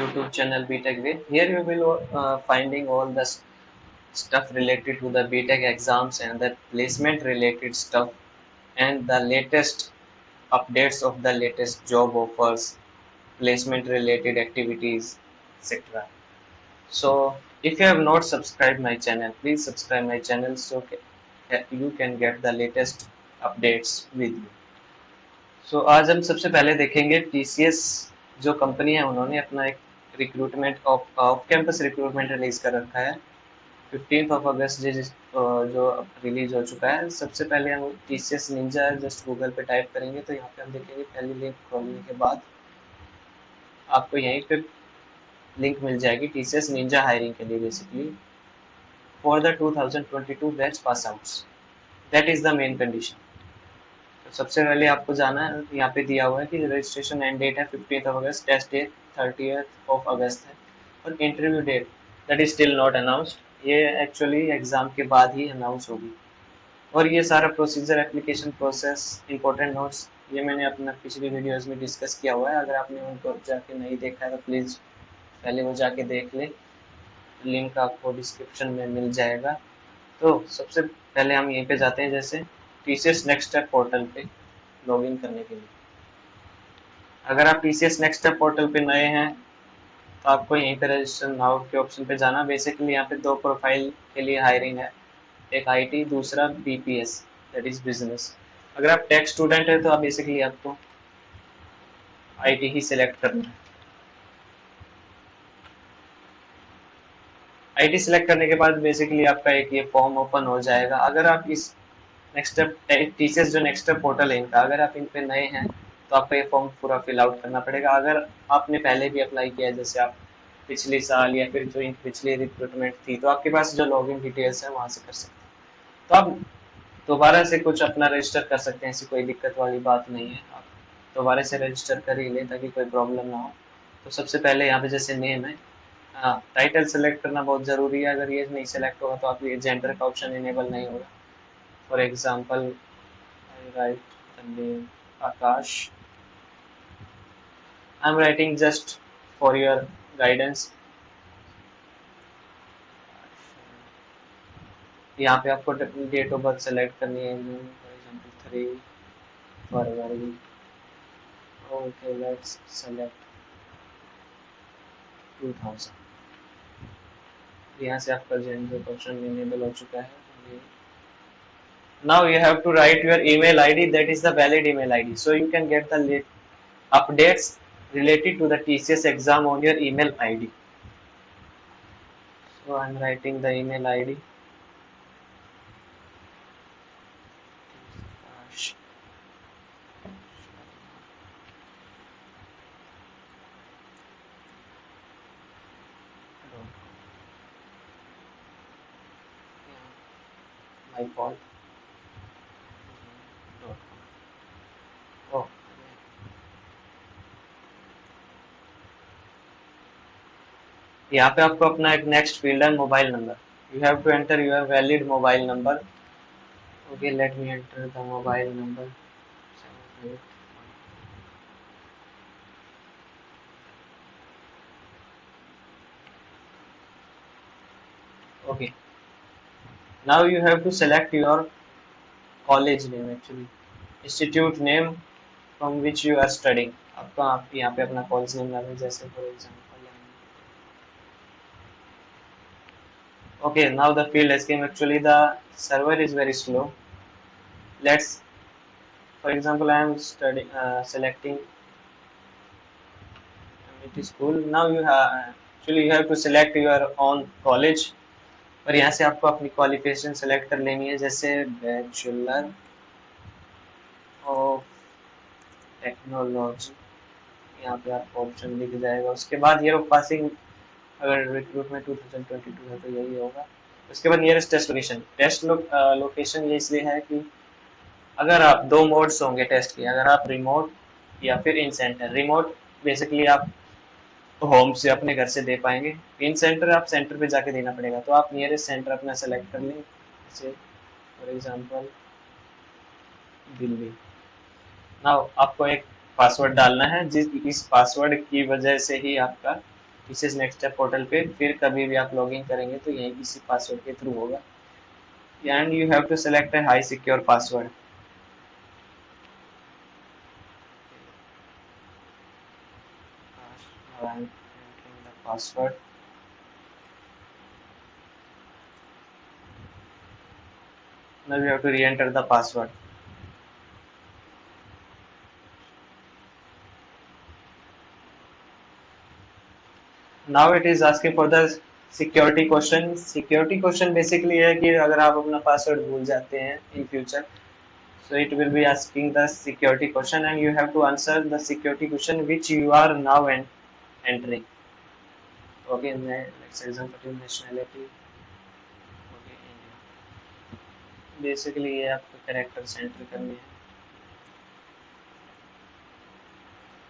YouTube channel BTech Way. Here you will finding all the stuff related to the BTech exams and the placement related stuff and the latest updates of the latest job offers, placement related activities, etc. So if you have not subscribed my channel, please subscribe my channel so you can get the latest updates with you. So आज हम सबसे पहले देखेंगे TCS जो company है उन्होंने अपना एक recruitment off campus recruitment release कर रखा है 15 अगस्त जो रिलीज हो चुका है। सबसे पहले हम TCS निंजा जस्ट गूगल पे टाइप करेंगे तो यहाँ पे हम देखेंगे पहली लिंक खोलने के बाद आपको यहीं पे लिंक मिल जाएगी TCS निंजा हायरिंग के लिए basically for the 2022 batch pass outs. That is the main condition. तो सबसे पहले आपको जाना है, यहाँ पे दिया हुआ है कि रजिस्ट्रेशन एंड डेट है 15 अगस्त, टेस्ट डेट 30 अगस्त है और interview date that is still not announced. ये एक्चुअली एग्जाम के बाद ही अनाउंस होगी। और ये सारा procedure, application process, important notes ये मैंने अपना पिछली वीडियोस में डिस्कस किया हुआ है। अगर आपने उनको जाके नहीं देखा है तो प्लीज़ पहले वो जाके देख ले, लिंक आपको डिस्क्रिप्शन में मिल जाएगा। तो सबसे पहले हम यहीं पे जाते हैं, जैसे TCS नेक्स्ट स्टेप पोर्टल पे लॉगिन करने के लिए। अगर आप TCS नेक्स्ट स्टेप पोर्टल पे नए हैं तो आपको यहीं पे रजिस्टर नाउ के ऑप्शन पे जाना। बेसिकली यहाँ पे दो प्रोफाइल के लिए हायरिंग है, एक IT, दूसरा BPS दैट इज बिजनेस। अगर आप टेक स्टूडेंट है तो आप बेसिकली आपको IT ही सिलेक्ट करना है। IT सिलेक्ट करने के बाद बेसिकली आपका एक ये फॉर्म ओपन हो जाएगा। अगर आप इस नेक्स्ट स्टेप TCS जो नेक्स्ट स्टेप पोर्टल है इनका, अगर आप इन पे नए हैं तो आपको ये फॉर्म पूरा फिल आउट करना पड़ेगा। अगर आपने पहले भी अप्लाई किया है, जैसे आप पिछले साल या फिर जो पिछली रिक्रूटमेंट थी, तो आपके पास जो लॉगिन डिटेल्स है वहां से कर सकते हैं। तो आप दोबारा से कुछ अपना रजिस्टर कर सकते हैं, ऐसी कोई दिक्कत वाली बात नहीं है। आप दोबारा से रजिस्टर कर ही लें ताकि कोई प्रॉब्लम ना हो। तो सबसे पहले यहाँ पे जैसे नेम है, हाँ टाइटल सेलेक्ट करना बहुत ज़रूरी है। अगर ये नहीं सेलेक्ट होगा तो आप ये जेंडर का ऑप्शन इनेबल नहीं होगा। For example I right the name Akash. I am writing just for your guidance. यहाँ पे आपको डेट ऑफ बर्थ सेलेक्ट करनी है, for example 3 February. Okay let's select 2000। यहाँ से आपका जेंडर ऑप्शन इनेबल हो चुका है। Now you have to write your email ID, that is the valid email ID, so you can get the late updates related to the TCS exam on your email ID. So I am writing the email ID. My fault. Oh. यहाँ पे आपको अपना एक next field है mobile number. You have to enter your valid mobile number. Okay let me enter the mobile number. Okay, now you have to select your college name, actually institute name from which you are studying। आपका आप यहाँ पे अपना college name डालें, जैसे for example. Okay, now the field has came. Actually the server is very slow. Let's, for example, I am studying selecting MIT school। Now you have, actually you have to select your own college और यहाँ से आपको अपनी qualification select कर लेनी है, जैसे bachelor of technology. यहाँ पे आपको ऑप्शन दिख जाएगा। उसके बाद ईयर ऑफ पासिंग, अगर रिक्रूटमेंट 2022 है तो यही होगा। उसके बाद nearest test location. Test location ये इसलिए है कि अगर आप दो मोड्स होंगे टेस्ट के, अगर आप रिमोट या फिर इन सेंटर। रिमोट बेसिकली आप होम से अपने घर से दे पाएंगे, इन सेंटर आप सेंटर पे जाके देना पड़ेगा। तो आप नियरेस्ट सेंटर अपना सेलेक्ट कर लें, जैसे फॉर एग्जांपल दिल्ली। नाउ आपको एक पासवर्ड डालना है, इस पासवर्ड की वजह से ही आपका this is next step portal पे। फिर कभी भी आप लॉगिन करेंगे तो यही इसी पासवर्ड के थ्रू होगा, and you have to select a high secure password. Now I'm entering the password. Now you have to re-enter the password. Now it is asking for the security question. Security question basically है कि अगर आप अपना password भूल जाते हैं in future, so it will be asking the security question and you have to answer the security question which you are now entering. Okay, next example nationality. Okay, India. Basically ये आपको characters enter करने हैं।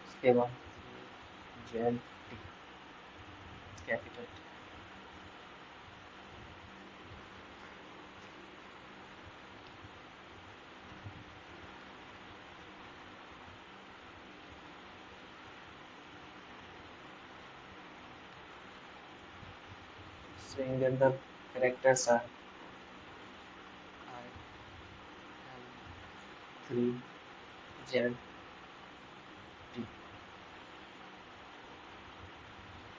उसके बाद Z capital. Saying that the characters are I, L, 3, Z, T.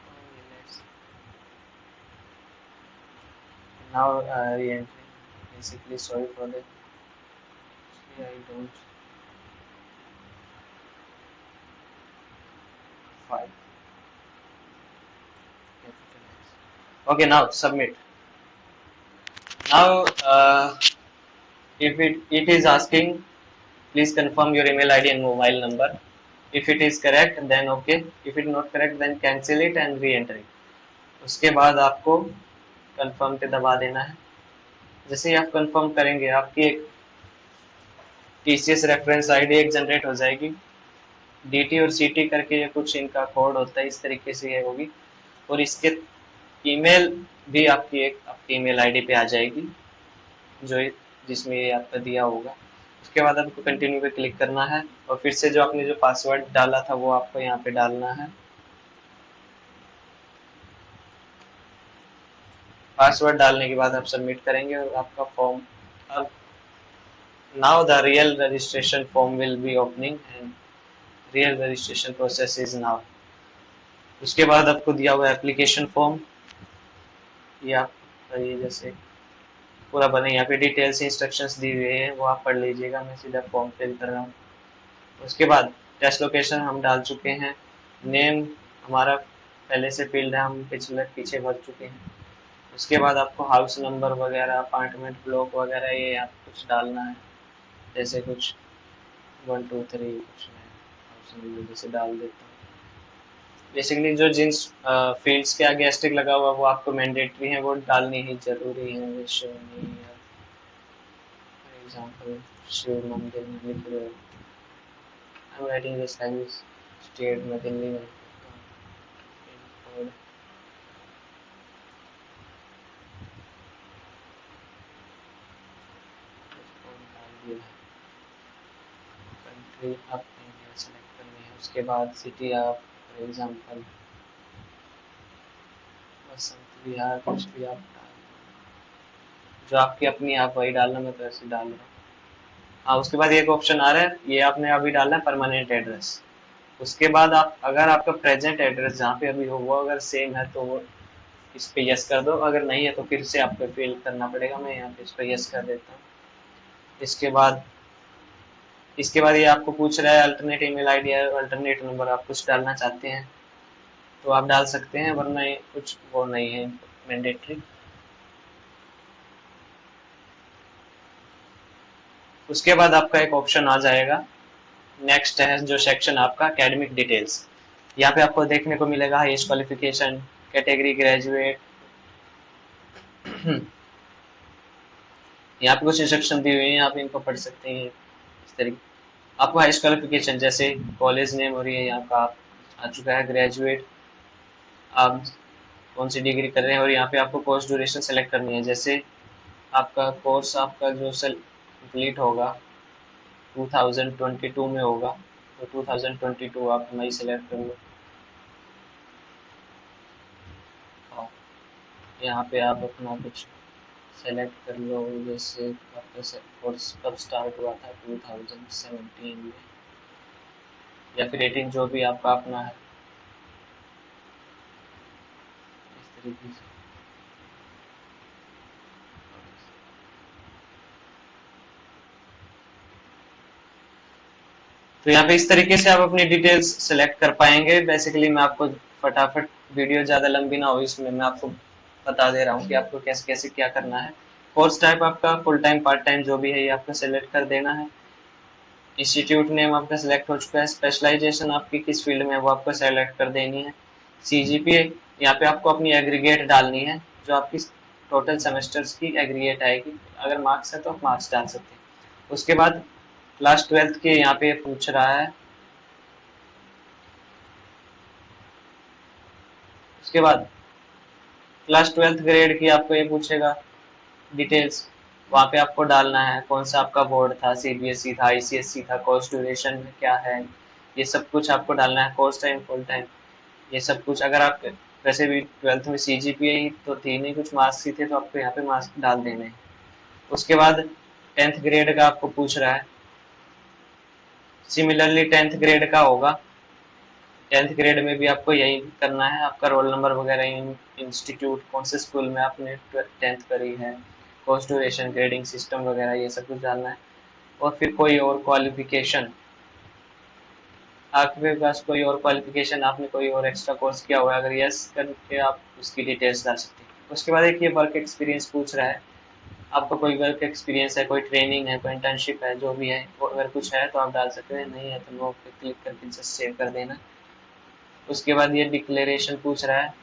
Okay, let's now re-entering. Basically, sorry for that. Actually, I don't file capitalize. Okay, now submit. Now, if it is asking, please confirm your email ID and mobile number. If it is correct, then okay. If it is not correct, then cancel it and re-enter it. उसके बाद आपको confirm पे दबा देना है। जैसे ही आप confirm करेंगे, आपकी एक TCS रेफरेंस आईडी एक जनरेट हो जाएगी। DT और CT करके ये कुछ इनका कोड होता है, इस तरीके से ये होगी। और इसके ईमेल भी आपकी ईमेल आईडी पे आ जाएगी, जो जिसमें ये आपका दिया होगा। उसके बाद आपको कंटिन्यू पे क्लिक करना है और फिर से जो आपने जो पासवर्ड डाला था वो आपको यहाँ पे डालना है। पासवर्ड डालने के बाद आप सबमिट करेंगे और आपका फॉर्म अब now the real registration form will be opening and real registration process is now. उसके बाद आपको दिया हुआ एप्लीकेशन फॉर्म, ये आप ये जैसे पूरा बने, यहाँ पे डिटेल्स इंस्ट्रक्शंस दी हुई है वो आप पढ़ लीजिएगा। मैं सीधा फॉर्म फिल कर रहा हूँ। उसके बाद टेस्ट लोकेशन हम डाल चुके हैं। नेम हमारा पहले से फील्ड है, हम पीछे भर चुके हैं। उसके बाद आपको हाउस नंबर वगैरह, अपार्टमेंट ब्लॉक वगैरह ये आप कुछ डालना है। जैसे कुछ 1 2 3 कुछ मैं हाउस नंबर जैसे डाल देता हूँ। बेसिकली जो जिन फील्ड्स के आगे एस्टेरिक लगा हुआ वो आपको मैंडेटरी है, वो डालनी ही जरूरी है। विश्व फॉर एग्जांपल शिव मंदिर में लिख रहे हो, I am writing this like this. State में दिल्ली में पिन कोड डाल दिया। कंट्री आप इंडिया सेलेक्ट करनी है। उसके बाद सिटी आप फॉर एग्जांपल बसंत विहार कुछ भी आप डाल दो, जो आपकी अपनी आप वही डालना, मैं तो ऐसे डाल रहा हूँ। हाँ, उसके बाद एक ऑप्शन आ रहा है, ये आपने अभी डालना है परमानेंट एड्रेस। उसके बाद आप अगर आपका प्रेजेंट एड्रेस जहाँ पे अभी हो वो अगर सेम है तो वो इस पे यस कर दो, अगर नहीं है तो फिर से आपको फिल करना पड़ेगा। मैं यहाँ पे इस पे यस कर देता हूँ। इसके बाद ये आपको पूछ रहा है अल्टरनेट ईमेल आईडी या अल्टरनेट नंबर आप कुछ डालना चाहते हैं तो आप डाल सकते हैं, वरना ये कुछ वो नहीं है मैंडेटरी। उसके बाद आपका एक ऑप्शन आ जाएगा, नेक्स्ट है जो सेक्शन आपका एकेडमिक डिटेल्स। यहाँ पे आपको देखने को मिलेगा हाईएस्ट क्वालिफिकेशन, कैटेगरी ग्रेजुएट। यहाँ पे कुछ इंस्ट्रक्शन दी हुई है, आप इनको पढ़ सकते हैं। इस तरीके आपको हाईएस्ट क्वालिफिकेशन जैसे कॉलेज नेम और ये यहाँ का आ चुका है, ग्रेजुएट आप कौन सी डिग्री कर रहे हैं, और यहाँ पे आपको कोर्स ड्यूरेशन सेलेक्ट करनी है। जैसे आपका कोर्स आपका जो कंप्लीट होगा 2022 में होगा तो 2022 आप मई सेलेक्ट कर लो। पाओ। यहाँ पे आप अपना कुछ सेलेक्ट कर लो, जैसे आपका कोर्स कब स्टार्ट हुआ था 2017 में या फिर 18, जो भी आपका अपना है, इस तरीके से। तो यहाँ पे इस तरीके से आप अपनी डिटेल्स सेलेक्ट कर पाएंगे। बेसिकली मैं आपको फटाफट, वीडियो ज़्यादा लंबी ना हो इसमें मैं आपको बता दे रहा हूँ कि आपको कैसे कैसे क्या करना है। कोर्स टाइप आपका फुल टाइम पार्ट टाइम जो भी है ये आपको सेलेक्ट कर देना है। इंस्टीट्यूट नेम आपका सेलेक्ट हो चुका है। स्पेशलाइजेशन आपकी किस फील्ड में है वो आपको सेलेक्ट कर देनी है। सीजीपीए यहाँ पे आपको अपनी एग्रीगेट डालनी है, जो आपकी टोटल सेमेस्टर्स की एग्रीगेट आएगी। अगर मार्क्स है तो आप मार्क्स डाल सकते हैं। उसके बाद क्लास 12th के यहाँ पे पूछ रहा है। उसके बाद क्लास 12th ग्रेड की आपको ये पूछेगा डिटेल्स। वहाँ पे आपको डालना है कौन सा आपका बोर्ड था, सीबीएसई था, आईसीएसई था, कोर्स ड्यूरेशन में क्या है, ये सब कुछ आपको डालना है। कोर्स टाइम, फुल टाइम, ये सब कुछ। अगर आप वैसे भी 12th में सीजीपीए ही तो थी नहीं, कुछ मार्क्स ही थे, तो आपको यहाँ पे मार्क्स डाल देने हैं। उसके बाद 10th ग्रेड का आपको पूछ रहा है। सिमिलरली 10th ग्रेड का होगा। 10th ग्रेड में भी आपको यही करना है, आपका रोल नंबर वगैरह, इंस्टीट्यूट कौन से स्कूल में आपने 10th करी है, कोर्स ड्यूरेशन, ग्रेडिंग सिस्टम वगैरह ये सब कुछ डालना है। और फिर कोई और क्वालिफिकेशन, आपके पास कोई और क्वालिफिकेशन, आपने कोई और एक्स्ट्रा कोर्स किया हुआ है, अगर यस करके आप उसकी डिटेल्स डाल सकते हैं। उसके बाद एक ये वर्क एक्सपीरियंस पूछ रहा है। आपका कोई वर्क एक्सपीरियंस है, कोई ट्रेनिंग है, कोई इंटर्नशिप है, जो भी है वो अगर कुछ है तो आप डाल सकते हैं, नहीं है तो नो पे क्लिक करके जस्ट सेव कर देना। उसके बाद ये डिक्लेरेशन पूछ रहा है।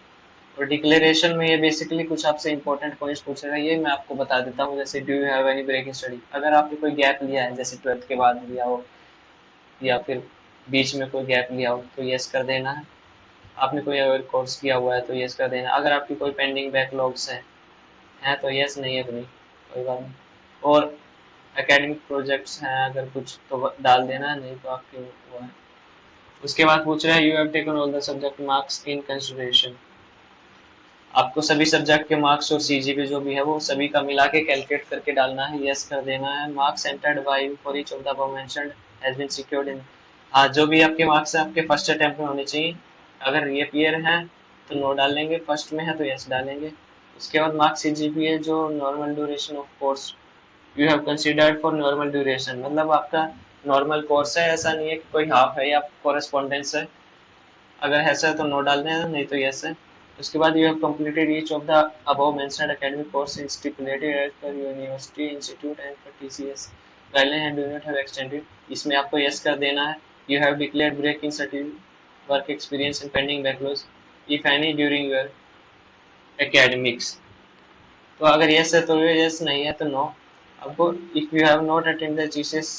और डिक्लेरेशन में ये बेसिकली कुछ आपसे इंपॉर्टेंट पॉइंट्स पूछेगा, ये मैं आपको बता देता हूँ। जैसे do you have any break in study, अगर आपने कोई गैप लिया है, जैसे 12th के बाद लिया हो या फिर बीच में कोई गैप लिया हो, तो यस कर देना है। आपने कोई अगर कोर्स किया हुआ है तो यस कर देना। अगर आपकी कोई पेंडिंग बैकलॉग्स हैं तो यस, नहीं है तो नहीं, कोई बात नहीं। और एकेडमिक प्रोजेक्ट्स हैं अगर कुछ तो डाल देना, नहीं तो आपके वो है। उसके बाद पूछ रहे हैं you have taken all the subject marks in consideration, आपको सभी सब्जेक्ट के मार्क्स और सीजीपी जो भी है वो सभी का मिला के कैलकुलेट करके डालना है, यस कर देना है। Marks entered by for each of the above mentioned has been secured in, हाँ जो भी आपके मार्क्स हैं आपके फर्स्ट अटेम्प्ट में होने चाहिए। अगर रीअपीयर है तो नो डालेंगे, फर्स्ट में है तो यस डालेंगे। उसके बाद मार्क्स सीजीपीए जो normal duration of course you have considered for normal duration, मतलब आपका नॉर्मल कोर्स है, ऐसा नहीं है कि कोई हाफ है या कोरेस्पोंडेंस है। अगर ऐसा है तो नो डालने हैं, नहीं तो यस है। उसके बाद you have completed each of the above mentioned academic course in stipulated as per university institute and per TCS guideline and do not have extended, इसमें आपको यस कर देना है। You have declared break in certificate work experience in pending backlogs if any during your academics, तो अगर yes है तो yes, नहीं है तो नो। आपको if you have not attend the TCS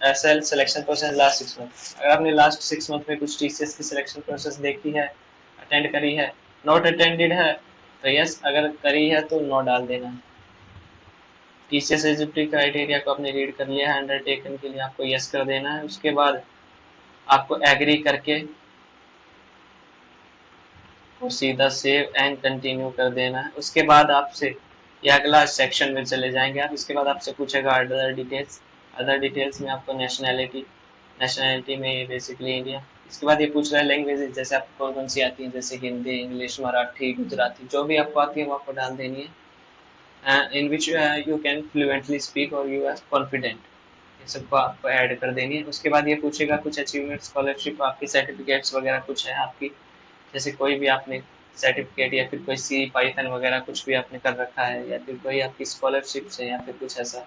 SL selection process last 6 month, अगर आपने लास्ट 6 मंथ में कुछ टीसीएस की सिलेक्शन प्रोसेस देखी है, अटेंड करी है, नॉट अटेंडेड है तो यस, अगर करी है तो नो डाल देना है। टीसीएस एलिजिबिलिटी क्राइटेरिया को आपने रीड कर लिया है, अंडरटेकन के लिए आपको यस कर देना है। उसके बाद आपको एग्री करके और सीधा सेव एंड कंटिन्यू कर देना है। उसके बाद आपसे ये अगला सेक्शन में चले जाएंगे आप। इसके बाद आपसे पूछेगा अदर डिटेल्स। अदर डिटेल्स में आपको नेशनैलिटी, नेशनैलिटी में बेसिकली इंडिया। इसके बाद ये पूछ रहा है लैंग्वेजेस, जैसे आपको कौन कौन सी आती हैं, जैसे हिंदी, इंग्लिश, मराठी, गुजराती, जो भी आपको आती है वो आपको डाल देनी है। In which you can fluently speak और यू आर कॉन्फिडेंट, ये सबको आपको ऐड कर देनी है। उसके बाद ये पूछेगा कुछ अचीवमेंट, स्कॉलरशिप, आपकी सर्टिफिकेट्स वगैरह कुछ है आपकी, जैसे कोई भी आपने सर्टिफिकेट या फिर कोई सी पाइथन वगैरह कुछ भी आपने कर रखा है, या फिर कोई आपकी स्कॉलरशिप है या फिर कुछ ऐसा,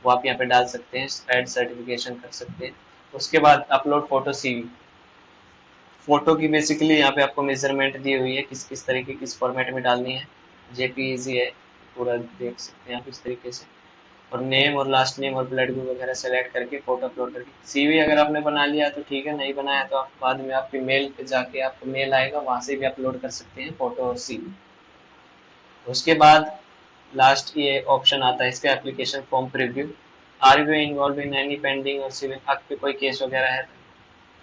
वो आप यहाँ पे डाल सकते हैं, ऐड सर्टिफिकेशन कर सकते हैं। उसके बाद अपलोड फोटो सीवी, फोटो की बेसिकली यहाँ पे आपको मेजरमेंट दी हुई है किस किस तरीके किस फॉर्मेट में डालनी है। जेपीईजी है, पूरा देख सकते हैं आप इस तरीके से। और नेम और लास्ट नेम और ब्लड ग्रुप वगैरह सेलेक्ट करके फोटो अपलोड करके, सीवी अगर आपने बना लिया तो ठीक है, नहीं बनाया तो आप बाद में आपकी मेल पे जाके आपको मेल आएगा, वहां से भी अपलोड कर सकते हैं फोटो और सीवी। उसके बाद लास्ट ये ऑप्शन आता है इसका, application form preview. Are you involve in any pending or civil, आपके कोई केस वगैरह है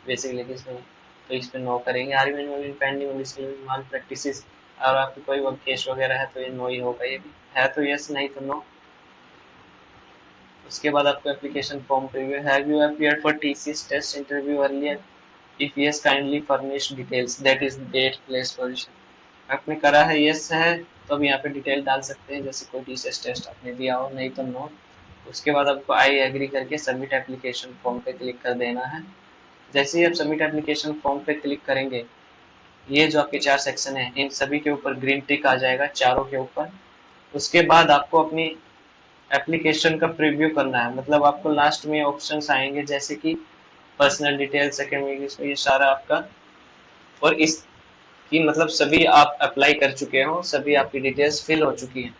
बेसिकली किस में, तो इस पे नो करेंगे। Are you involve in pending or civil malpractices, और आपकी कोई केस वगैरह है तो ये नो ही होगा, ये भी है तो यस, नहीं तो नो। उसके बाद आपको application form preview, have you appeared for TCS test interview earlier, if yes kindly furnish details, that is date place position. आपने करा है, यस है, तो अब यहाँ पे डिटेल डाल सकते हैं, जैसे कोई टीसीएस टेस्ट आपने दिया हो, नहीं तो नो। उसके बाद आपको आई एग्री करके सबमिट एप्लीकेशन फॉर्म पे क्लिक कर देना है। जैसे ही आप सबमिट एप्लीकेशन फॉर्म पे क्लिक करेंगे, ये जो आपके 4 सेक्शन है इन सभी के ऊपर ग्रीन टिक आ जाएगा, चारों के ऊपर। उसके बाद आपको अपनी एप्लीकेशन का प्रीव्यू करना है, मतलब आपको लास्ट में ऑप्शंस आएंगे जैसे कि पर्सनल डिटेल्स, एकेडमिक, ये सारा आपका, और इस कि मतलब सभी आप अप्लाई कर चुके हो, सभी आपकी डिटेल्स फिल हो चुकी हैं।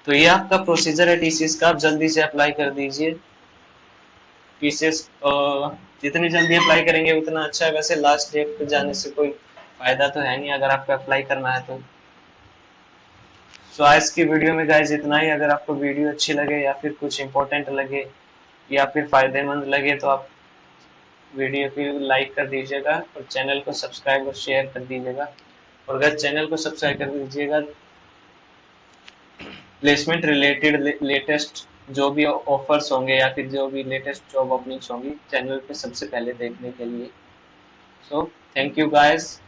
तो ये आपका प्रोसीजर है टीसीएस का, आप जल्दी से अप्लाई कर दीजिए टीसीएस। जितनी जल्दी अप्लाई करेंगे उतना अच्छा है, वैसे लास्ट डेट पे जाने से कोई फायदा तो है नहीं अगर आपको अप्लाई करना है तो। सो आज की वीडियो में गाइज इतना ही। अगर आपको वीडियो अच्छी लगे या फिर कुछ इंपॉर्टेंट लगे या फिर फायदेमंद लगे तो आप वीडियो को लाइक कर दीजिएगा और चैनल को सब्सक्राइब और शेयर कर दीजिएगा। और अगर चैनल को सब्सक्राइब कर दीजिएगा, प्लेसमेंट रिलेटेड लेटेस्ट जो भी ऑफर्स होंगे या फिर जो भी लेटेस्ट जॉब ओपनिंग्स होंगी चैनल पे सबसे पहले देखने के लिए। So thank you guys.